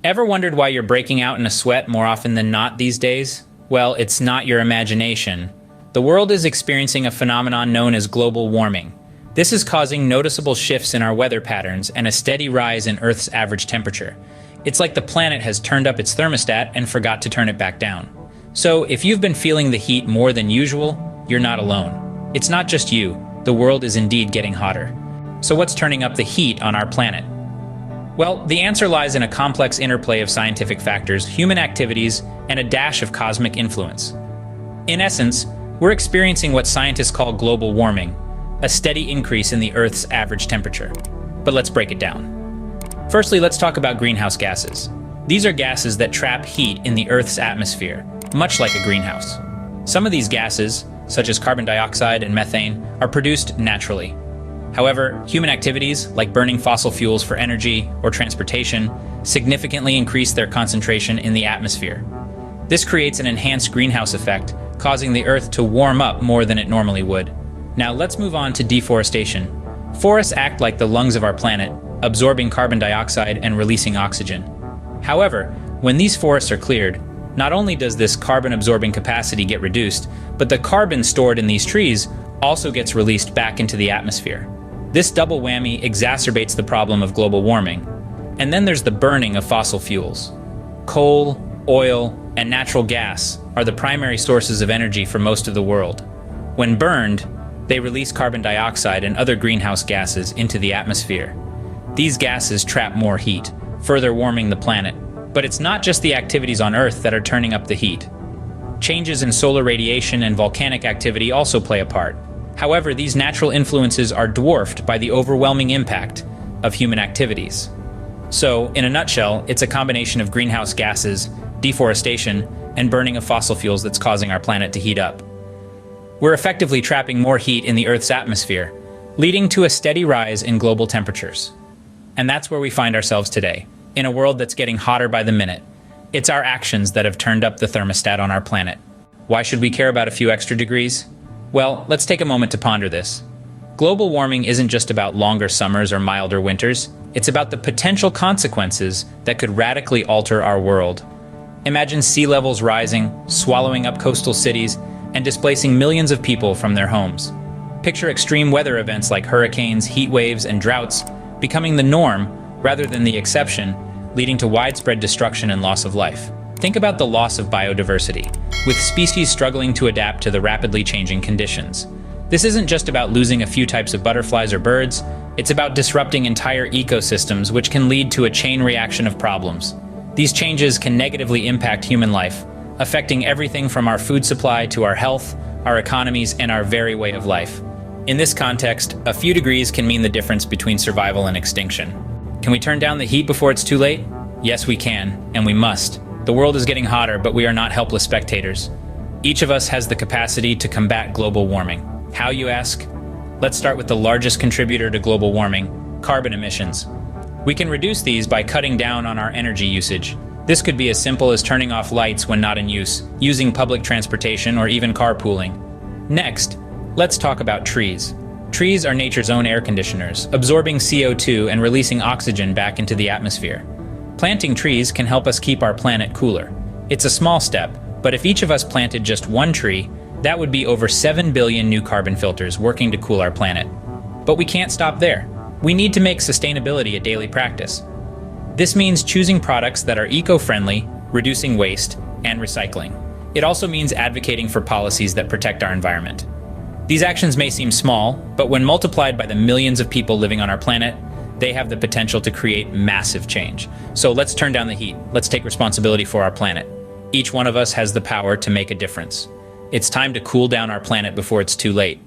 Ever wondered why you're breaking out in a sweat more often than not these days? Well, it's not your imagination. The world is experiencing a phenomenon known as global warming. This is causing noticeable shifts in our weather patterns and a steady rise in Earth's average temperature. It's like the planet has turned up its thermostat and forgot to turn it back down. So, if you've been feeling the heat more than usual, you're not alone. It's not just you. The world is indeed getting hotter. So what's turning up the heat on our planet? Well, the answer lies in a complex interplay of scientific factors, human activities, and a dash of cosmic influence. In essence, we're experiencing what scientists call global warming, a steady increase in the Earth's average temperature. But let's break it down. Firstly, let's talk about greenhouse gases. These are gases that trap heat in the Earth's atmosphere, much like a greenhouse. Some of these gases, such as carbon dioxide and methane, are produced naturally. However, human activities, like burning fossil fuels for energy or transportation, significantly increase their concentration in the atmosphere. This creates an enhanced greenhouse effect, causing the Earth to warm up more than it normally would. Now let's move on to deforestation. Forests act like the lungs of our planet, absorbing carbon dioxide and releasing oxygen. However, when these forests are cleared, not only does this carbon-absorbing capacity get reduced, but the carbon stored in these trees also gets released back into the atmosphere. This double whammy exacerbates the problem of global warming. And then there's the burning of fossil fuels. Coal, oil, and natural gas are the primary sources of energy for most of the world. When burned, they release carbon dioxide and other greenhouse gases into the atmosphere. These gases trap more heat, further warming the planet. But it's not just the activities on Earth that are turning up the heat. Changes in solar radiation and volcanic activity also play a part. However, these natural influences are dwarfed by the overwhelming impact of human activities. So, in a nutshell, it's a combination of greenhouse gases, deforestation, and burning of fossil fuels that's causing our planet to heat up. We're effectively trapping more heat in the Earth's atmosphere, leading to a steady rise in global temperatures. And that's where we find ourselves today, in a world that's getting hotter by the minute. It's our actions that have turned up the thermostat on our planet. Why should we care about a few extra degrees? Well, let's take a moment to ponder this. Global warming isn't just about longer summers or milder winters. It's about the potential consequences that could radically alter our world. Imagine sea levels rising, swallowing up coastal cities, and displacing millions of people from their homes. Picture extreme weather events like hurricanes, heat waves, and droughts becoming the norm rather than the exception, leading to widespread destruction and loss of life. Think about the loss of biodiversity, with species struggling to adapt to the rapidly changing conditions. This isn't just about losing a few types of butterflies or birds, it's about disrupting entire ecosystems, which can lead to a chain reaction of problems. These changes can negatively impact human life, affecting everything from our food supply to our health, our economies, and our very way of life. In this context, a few degrees can mean the difference between survival and extinction. Can we turn down the heat before it's too late? Yes, we can, and we must. The world is getting hotter, but we are not helpless spectators. Each of us has the capacity to combat global warming. How, you ask? Let's start with the largest contributor to global warming, carbon emissions. We can reduce these by cutting down on our energy usage. This could be as simple as turning off lights when not in use, using public transportation, or even carpooling. Next, let's talk about trees. Trees are nature's own air conditioners, absorbing CO2 and releasing oxygen back into the atmosphere. Planting trees can help us keep our planet cooler. It's a small step, but if each of us planted just one tree, that would be over 7 billion new carbon filters working to cool our planet. But we can't stop there. We need to make sustainability a daily practice. This means choosing products that are eco-friendly, reducing waste, and recycling. It also means advocating for policies that protect our environment. These actions may seem small, but when multiplied by the millions of people living on our planet, they have the potential to create massive change. So let's turn down the heat. Let's take responsibility for our planet. Each one of us has the power to make a difference. It's time to cool down our planet before it's too late.